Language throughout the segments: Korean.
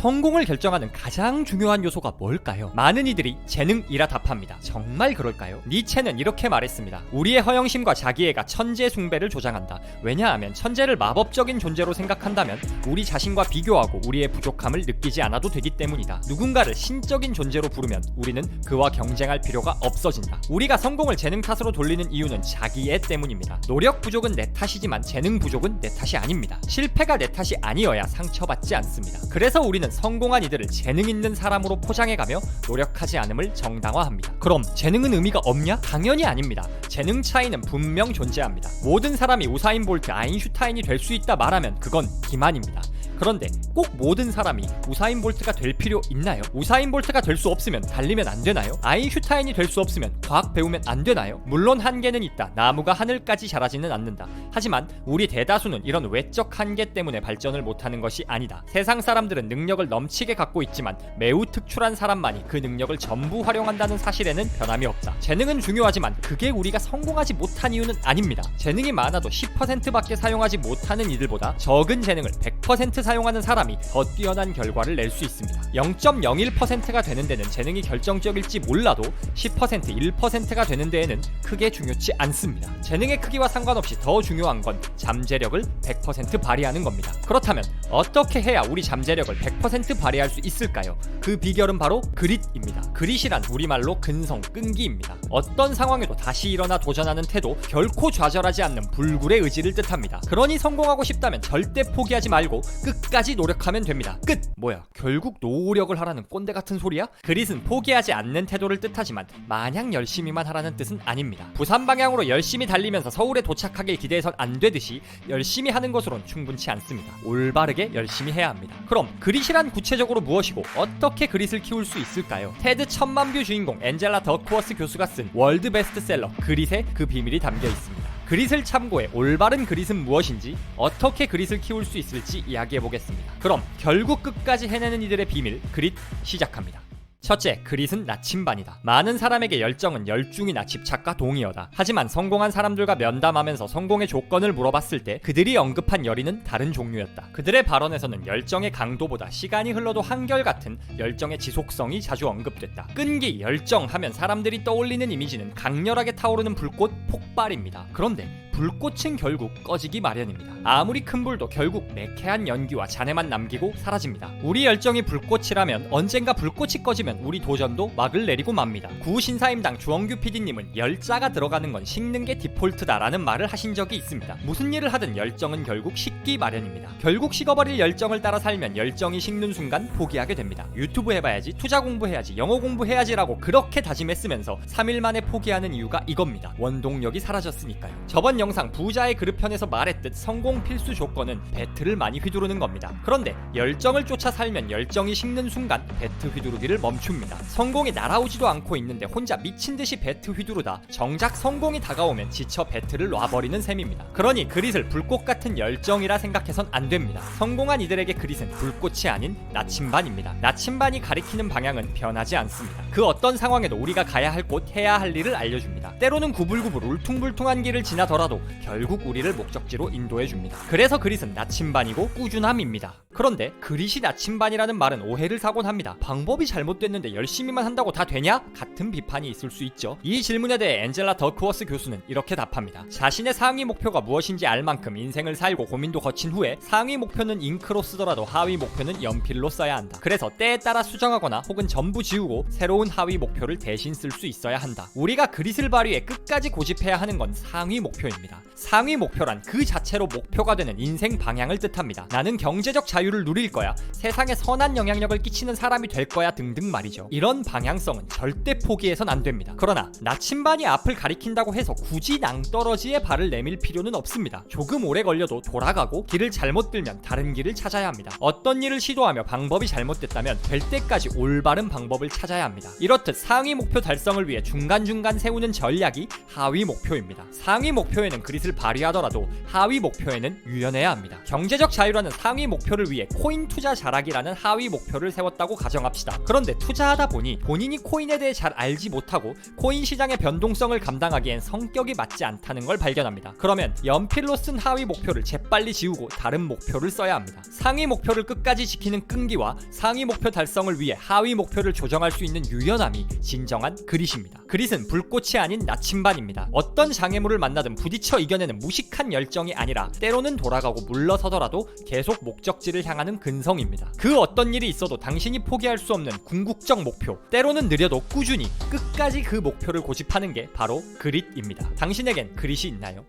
성공을 결정하는 가장 중요한 요소가 뭘까요? 많은 이들이 재능이라 답합니다. 정말 그럴까요? 니체는 이렇게 말했습니다. 우리의 허영심과 자기애가 천재 숭배를 조장한다. 왜냐하면 천재를 마법적인 존재로 생각한다면 우리 자신과 비교하고 우리의 부족함을 느끼지 않아도 되기 때문이다. 누군가를 신적인 존재로 부르면 우리는 그와 경쟁할 필요가 없어진다. 우리가 성공을 재능 탓으로 돌리는 이유는 자기애 때문입니다. 노력 부족은 내 탓이지만 재능 부족은 내 탓이 아닙니다. 실패가 내 탓이 아니어야 상처받지 않습니다. 그래서 우리는 성공한 이들을 재능 있는 사람으로 포장해가며 노력하지 않음을 정당화합니다. 그럼 재능은 의미가 없냐? 당연히 아닙니다. 재능 차이는 분명 존재합니다. 모든 사람이 우사인 볼트, 아인슈타인이 될 수 있다 말하면 그건 기만입니다. 그런데 꼭 모든 사람이 우사인 볼트가 될 필요 있나요? 우사인 볼트가 될 수 없으면 달리면 안 되나요? 아인슈타인이 될 수 없으면 과학 배우면 안 되나요? 물론 한계는 있다. 나무가 하늘까지 자라지는 않는다. 하지만 우리 대다수는 이런 외적 한계 때문에 발전을 못하는 것이 아니다. 세상 사람들은 능력을 넘치게 갖고 있지만 매우 특출한 사람만이 그 능력을 전부 활용한다는 사실에는 변함이 없다. 재능은 중요하지만 그게 우리가 성공하지 못한 이유는 아닙니다. 재능이 많아도 10%밖에 사용하지 못하는 이들보다 적은 재능을 100% 사용하는 사람이 더 뛰어난 결과를 낼 수 있습니다. 0.01%가 되는 데는 재능이 결정적일지 몰라도 10%, 1%가 되는 데에는 크게 중요치 않습니다. 재능의 크기와 상관없이 더 중요한 건 잠재력을 100% 발휘하는 겁니다. 그렇다면 어떻게 해야 우리 잠재력을 100% 발휘할 수 있을까요? 그 비결은 바로 그릿입니다. 그릿이란 우리말로 근성, 끈기입니다. 어떤 상황에도 다시 일어나 도전하는 태도, 결코 좌절하지 않는 불굴의 의지를 뜻합니다. 그러니 성공하고 싶다면 절대 포기하지 말고 끝까지 노력하면 됩니다. 끝! 뭐야, 결국 노력을 하라는 꼰대 같은 소리야? 그릿은 포기하지 않는 태도를 뜻하지만 마냥 열심히만 하라는 뜻은 아닙니다. 부산 방향으로 열심히 달리면서 서울에 도착하길 기대해선 안 되듯이 열심히 하는 것으론 충분치 않습니다. 올바르게 열심히 해야 합니다. 그럼 그릿이란 구체적으로 무엇이고 어떻게 그릿을 키울 수 있을까요? 테드 1000만뷰 주인공 엔젤라 더크워스 교수가 쓴 월드 베스트셀러 그릿에 그 비밀이 담겨 있습니다. 그릿을 참고해 올바른 그릿은 무엇인지, 어떻게 그릿을 키울 수 있을지 이야기해보겠습니다. 그럼 결국 끝까지 해내는 이들의 비밀, 그릿 시작합니다. 첫째, 그릿은 나침반이다. 많은 사람에게 열정은 열중이나 집착과 동의어다. 하지만 성공한 사람들과 면담하면서 성공의 조건을 물어봤을 때 그들이 언급한 열의는 다른 종류였다. 그들의 발언에서는 열정의 강도보다 시간이 흘러도 한결같은 열정의 지속성이 자주 언급됐다. 끈기, 열정 하면 사람들이 떠올리는 이미지는 강렬하게 타오르는 불꽃, 폭발입니다. 그런데 불꽃은 결국 꺼지기 마련입니다. 아무리 큰 불도 결국 매캐한 연기와 잔해만 남기고 사라집니다. 우리 열정이 불꽃이라면 언젠가 불꽃이 꺼지면 우리 도전도 막을 내리고 맙니다. 구신사임당 주원규 PD님은 열자가 들어가는 건 식는 게 디폴트다라는 말을 하신 적이 있습니다. 무슨 일을 하든 열정은 결국 식기 마련입니다. 결국 식어버릴 열정을 따라 살면 열정이 식는 순간 포기하게 됩니다. 유튜브 해봐야지, 투자 공부해야지, 영어 공부해야지라고 그렇게 다짐했으면서 3일 만에 포기하는 이유가 이겁니다. 원동력이 사라졌으니까요. 저번 영상 부자의 그릇 편에서 말했듯 성공 필수 조건은 배트를 많이 휘두르는 겁니다. 그런데 열정을 쫓아 살면 열정이 식는 순간 배트 휘두르기를 멈춥니다. 성공이 날아오지도 않고 있는데 혼자 미친듯이 배트 휘두르다 정작 성공이 다가오면 지쳐 배트를 놔버리는 셈입니다. 그러니 그릿을 불꽃 같은 열정이라 생각해선 안 됩니다. 성공한 이들에게 그릿은 불꽃이 아닌 나침반입니다. 나침반이 가리키는 방향은 변하지 않습니다. 그 어떤 상황에도 우리가 가야 할 곳, 해야 할 일을 알려줍니다. 때로는 구불구불 울퉁불퉁한 길을 지나더라도 결국 우리를 목적지로 인도해줍니다. 그래서 그릿은 나침반이고 꾸준함입니다. 그런데 그릿이 나침반이라는 말은 오해를 사곤 합니다. 방법이 잘못됐는데 열심히만 한다고 다 되냐? 같은 비판이 있을 수 있죠. 이 질문에 대해 엔젤라 더크워스 교수는 이렇게 답합니다. 자신의 상위 목표가 무엇인지 알 만큼 인생을 살고 고민도 거친 후에 상위 목표는 잉크로 쓰더라도 하위 목표는 연필로 써야 한다. 그래서 때에 따라 수정하거나 혹은 전부 지우고 새로운 하위 목표를 대신 쓸 수 있어야 한다. 우리가 그릿을 발휘해 끝까지 고집해야 하는 건 상위 목표입니다. 상위 목표란 그 자체로 목표가 되는 인생 방향을 뜻합니다. 나는 경제적 자유를 누릴 거야, 세상에 선한 영향력을 끼치는 사람이 될 거야 등등 말이죠. 이런 방향성은 절대 포기해선 안 됩니다. 그러나 나침반이 앞을 가리킨다고 해서 굳이 낭떠러지에 발을 내밀 필요는 없습니다. 조금 오래 걸려도 돌아가고 길을 잘못 들면 다른 길을 찾아야 합니다. 어떤 일을 시도하며 방법이 잘못됐다면 될 때까지 올바른 방법을 찾아야 합니다. 이렇듯 상위 목표 달성을 위해 중간중간 세우는 전략이 하위 목표입니다. 상위 목표에는 그릿을 발휘하더라도 하위 목표에는 유연해야 합니다. 경제적 자유라는 상위 목표를 위해 코인 투자 잘하기라는 하위 목표를 세웠다고 가정합시다. 그런데 투자하다 보니 본인이 코인에 대해 잘 알지 못하고 코인 시장의 변동성을 감당하기엔 성격이 맞지 않다는 걸 발견합니다. 그러면 연필로 쓴 하위 목표를 재빨리 지우고 다른 목표를 써야 합니다. 상위 목표를 끝까지 지키는 끈기와 상위 목표 달성을 위해 하위 목표를 조정할 수 있는 유연함이 진정한 그릿입니다. 그릿은 불꽃이 아닌 나침반입니다. 어떤 장애물을 만나든 부딪혀 이겨내는 무식한 열정이 아니라 때로는 돌아가고 물러서더라도 계속 목적지를 향하는 근성입니다. 그 어떤 일이 있어도 당신이 포기할 수 없는 궁극적 목표, 때로는 느려도 꾸준히 끝까지 그 목표를 고집하는 게 바로 그릿입니다. 당신에겐 그릿이 있나요?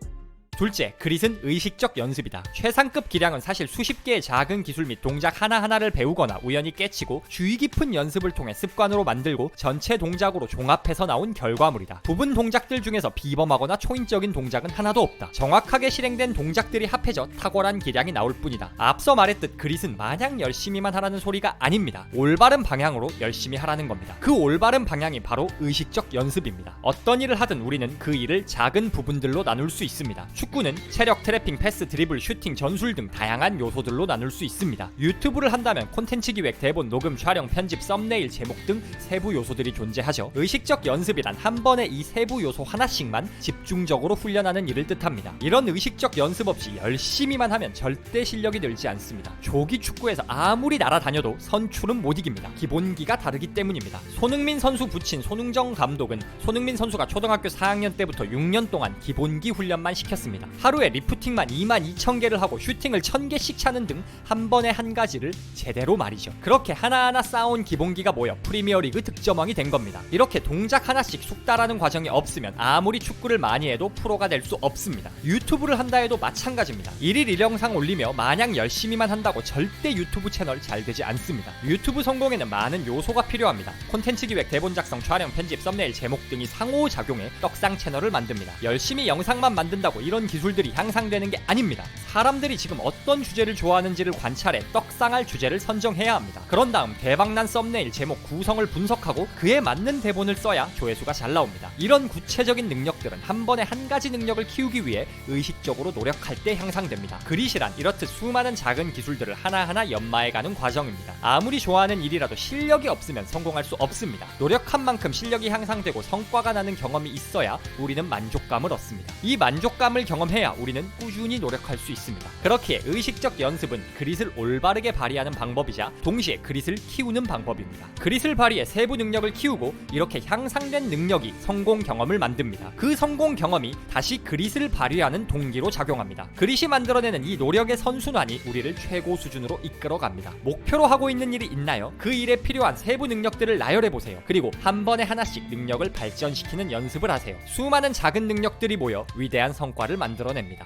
둘째, 그릿은 의식적 연습이다. 최상급 기량은 사실 수십 개의 작은 기술 및 동작 하나하나를 배우거나 우연히 깨치고 주의 깊은 연습을 통해 습관으로 만들고 전체 동작으로 종합해서 나온 결과물이다. 부분 동작들 중에서 비범하거나 초인적인 동작은 하나도 없다. 정확하게 실행된 동작들이 합해져 탁월한 기량이 나올 뿐이다. 앞서 말했듯 그릿은 마냥 열심히만 하라는 소리가 아닙니다. 올바른 방향으로 열심히 하라는 겁니다. 그 올바른 방향이 바로 의식적 연습입니다. 어떤 일을 하든 우리는 그 일을 작은 부분들로 나눌 수 있습니다. 축구는 체력, 트래핑, 패스, 드리블, 슈팅, 전술 등 다양한 요소들로 나눌 수 있습니다. 유튜브를 한다면 콘텐츠 기획, 대본, 녹음, 촬영, 편집, 썸네일, 제목 등 세부 요소들이 존재하죠. 의식적 연습이란 한 번에 이 세부 요소 하나씩만 집중적으로 훈련하는 일을 뜻합니다. 이런 의식적 연습 없이 열심히만 하면 절대 실력이 늘지 않습니다. 조기 축구에서 아무리 날아다녀도 선출은 못 이깁니다. 기본기가 다르기 때문입니다. 손흥민 선수 부친 손흥정 감독은 손흥민 선수가 초등학교 4학년 때부터 6년 동안 기본기 훈련만 시켰습니다. 하루에 리프팅만 22,000개를 하고 슈팅을 1000개씩 차는 등 한 번에 한 가지를 제대로 말이죠. 그렇게 하나하나 쌓아온 기본기가 모여 프리미어리그 득점왕이 된 겁니다. 이렇게 동작 하나씩 숙달하는 과정이 없으면 아무리 축구를 많이 해도 프로가 될 수 없습니다. 유튜브를 한다 해도 마찬가지입니다. 1일 1영상 올리며 마냥 열심히만 한다고 절대 유튜브 채널 잘 되지 않습니다. 유튜브 성공에는 많은 요소가 필요합니다. 콘텐츠 기획, 대본 작성, 촬영, 편집, 썸네일, 제목 등이 상호작용해 떡상 채널을 만듭니다. 열심히 영상만 만든다고 이런 기술들이 향상되는 게 아닙니다. 사람들이 지금 어떤 주제를 좋아하는지를 관찰해 떡상할 주제를 선정해야 합니다. 그런 다음 대박난 썸네일, 제목, 구성을 분석하고 그에 맞는 대본을 써야 조회수가 잘 나옵니다. 이런 구체적인 능력들은 한 번에 한 가지 능력을 키우기 위해 의식적으로 노력할 때 향상됩니다. 그릿이란 이렇듯 수많은 작은 기술들을 하나하나 연마해가는 과정입니다. 아무리 좋아하는 일이라도 실력이 없으면 성공할 수 없습니다. 노력한 만큼 실력이 향상되고 성과가 나는 경험이 있어야 우리는 만족감을 얻습니다. 이 만족감을 경험해야 우리는 꾸준히 노력할 수 있습니다. 그렇기에 의식적 연습은 그릿을 올바르게 발휘하는 방법이자 동시에 그릿을 키우는 방법입니다. 그릿을 발휘해 세부 능력을 키우고 이렇게 향상된 능력이 성공 경험을 만듭니다. 그 성공 경험이 다시 그릿을 발휘하는 동기로 작용합니다. 그릿이 만들어내는 이 노력의 선순환이 우리를 최고 수준으로 이끌어갑니다. 목표로 하고 있는 일이 있나요? 그 일에 필요한 세부 능력들을 나열해보세요. 그리고 한 번에 하나씩 능력을 발전시키는 연습을 하세요. 수많은 작은 능력들이 모여 위대한 성과를 만들어냅니다.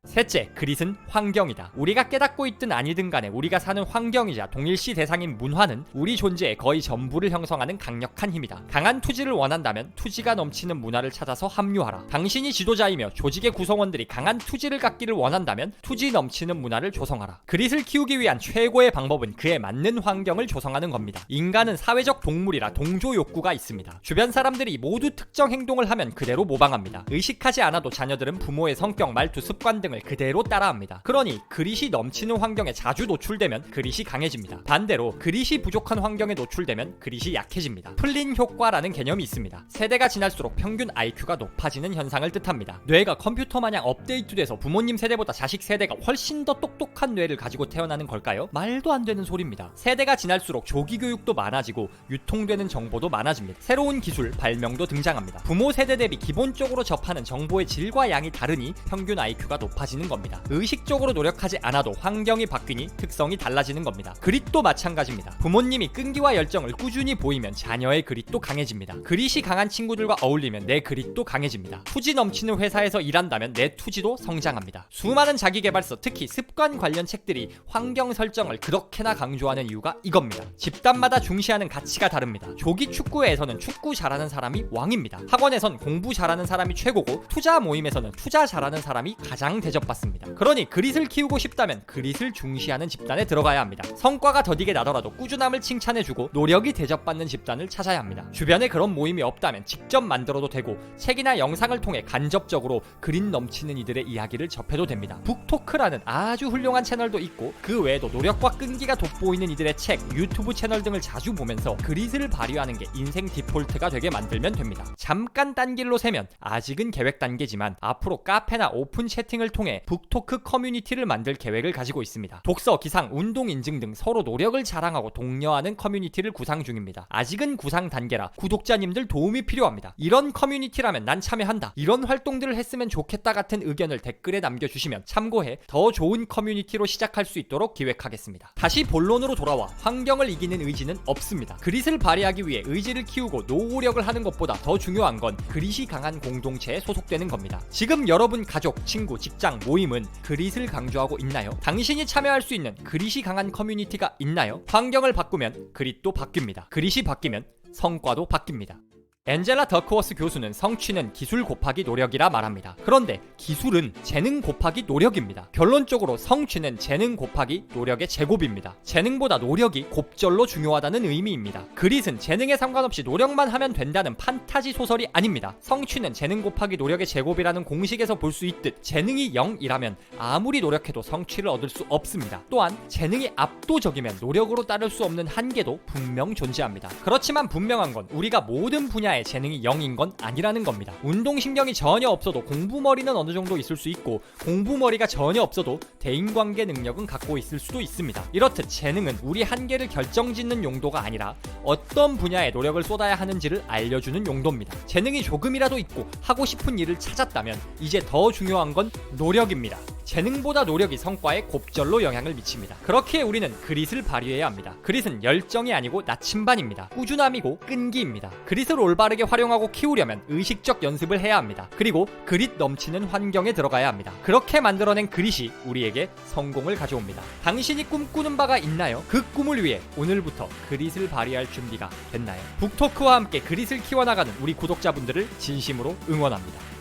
셋째, 그릿은 환경이다. 우리가 깨닫고 있든 아니든 간에 우리가 사는 환경이자 동일시 대상인 문화는 우리 존재의 거의 전부를 형성하는 강력한 힘이다. 강한 투지를 원한다면 투지가 넘치는 문화를 찾아서 합류하라. 당신이 지도자이며 조직의 구성원들이 강한 투지를 갖기를 원한다면 투지 넘치는 문화를 조성하라. 그릿을 키우기 위한 최고의 방법은 그에 맞는 환경을 조성하는 겁니다. 인간은 사회적 동물이라 동조 욕구가 있습니다. 주변 사람들이 모두 특정 행동을 하면 그대로 모방합니다. 의식하지 않아도 자녀들은 부모의 성격, 말투, 습관 등을 그대로 따라합니다. 그러니 그릿이 넘치는 환경에 자주 노출되면 그릿이 강해집니다. 반대로 그릿이 부족한 환경에 노출되면 그릿이 약해집니다. 풀린 효과라는 개념이 있습니다. 세대가 지날수록 평균 IQ가 높아지는 현상을 뜻합니다. 뇌가 컴퓨터 마냥 업데이트돼서 부모님 세대보다 자식 세대가 훨씬 더 똑똑한 뇌를 가지고 태어나는 걸까요? 말도 안 되는 소리입니다. 세대가 지날수록 조기 교육도 많아지고 유통되는 정보도 많아집니다. 새로운 기술, 발명도 등장합니다. 부모 세대 대비 기본적으로 접하는 정보의 질과 양이 다르니 평균 IQ가 높아지는 겁니다. 의식적으로 노력하지 않아도 환경이 바뀌니 특성이 달라지는 겁니다. 그릿도 마찬가지입니다. 부모님이 끈기와 열정을 꾸준히 보이면 자녀의 그릿도 강해집니다. 그릿이 강한 친구들과 어울리면 내 그릿도 강해집니다. 투지 넘치는 회사에서 일한다면 내 투지도 성장합니다. 수많은 자기계발서, 특히 습관 관련 책들이 환경 설정을 그렇게나 강조하는 이유가 이겁니다. 집단마다 중시하는 가치가 다릅니다. 조기 축구회에서는 축구 잘하는 사람이 왕입니다. 학원에선 공부 잘하는 사람이 최고고 투자 모임에서는 투자 잘하는 사람이 가장 대접 대접받습니다. 그러니 그릿을 키우고 싶다면 그릿을 중시하는 집단에 들어가야 합니다. 성과가 더디게 나더라도 꾸준함을 칭찬해주고 노력이 대접받는 집단을 찾아야 합니다. 주변에 그런 모임이 없다면 직접 만들어도 되고 책이나 영상을 통해 간접적으로 그릿 넘치는 이들의 이야기를 접해도 됩니다. 북토크라는 아주 훌륭한 채널도 있고 그 외에도 노력과 끈기가 돋보이는 이들의 책, 유튜브 채널 등을 자주 보면서 그릿을 발휘하는 게 인생 디폴트가 되게 만들면 됩니다. 잠깐 딴 길로 세면 아직은 계획 단계지만 앞으로 카페나 오픈 채팅을 통해 북토크 커뮤니티를 만들 계획을 가지고 있습니다. 독서, 기상, 운동 인증 등 서로 노력을 자랑하고 독려하는 커뮤니티를 구상 중입니다. 아직은 구상 단계라 구독자님들 도움이 필요합니다. 이런 커뮤니티라면 난 참여한다, 이런 활동들을 했으면 좋겠다 같은 의견을 댓글에 남겨주시면 참고해 더 좋은 커뮤니티로 시작할 수 있도록 기획하겠습니다. 다시 본론으로 돌아와 환경을 이기는 의지는 없습니다. 그릿을 발휘하기 위해 의지를 키우고 노력을 하는 것보다 더 중요한 건 그릿이 강한 공동체에 소속되는 겁니다. 지금 여러분 가족, 친구, 직장, 모임은 그릿을 강조하고 있나요? 당신이 참여할 수 있는 그릿이 강한 커뮤니티가 있나요? 환경을 바꾸면 그릿도 바뀝니다. 그릿이 바뀌면 성과도 바뀝니다. 앤젤라 더크워스 교수는 성취는 기술 곱하기 노력이라 말합니다. 그런데 기술은 재능 곱하기 노력입니다. 결론적으로 성취는 재능 곱하기 노력의 제곱입니다. 재능보다 노력이 곱절로 중요하다는 의미입니다. 그릿은 재능에 상관없이 노력만 하면 된다는 판타지 소설이 아닙니다. 성취는 재능 곱하기 노력의 제곱이라는 공식에서 볼 수 있듯 재능이 0이라면 아무리 노력해도 성취를 얻을 수 없습니다. 또한 재능이 압도적이면 노력으로 따를 수 없는 한계도 분명 존재합니다. 그렇지만 분명한 건 우리가 모든 분야에 재능이 0인 건 아니라는 겁니다. 운동신경이 전혀 없어도 공부머리는 어느 정도 있을 수 있고 공부머리가 전혀 없어도 대인관계 능력은 갖고 있을 수도 있습니다. 이렇듯 재능은 우리 한계를 결정짓는 용도가 아니라 어떤 분야에 노력을 쏟아야 하는지를 알려주는 용도입니다. 재능이 조금이라도 있고 하고 싶은 일을 찾았다면 이제 더 중요한 건 노력입니다. 재능보다 노력이 성과에 곱절로 영향을 미칩니다. 그렇기에 우리는 그릿을 발휘해야 합니다. 그릿은 열정이 아니고 나침반입니다. 꾸준함이고 끈기입니다. 그릿을 올바르게 활용하고 키우려면 의식적 연습을 해야 합니다. 그리고 그릿 넘치는 환경에 들어가야 합니다. 그렇게 만들어낸 그릿이 우리에게 성공을 가져옵니다. 당신이 꿈꾸는 바가 있나요? 그 꿈을 위해 오늘부터 그릿을 발휘할 준비가 됐나요? 북토크와 함께 그릿을 키워나가는 우리 구독자분들을 진심으로 응원합니다.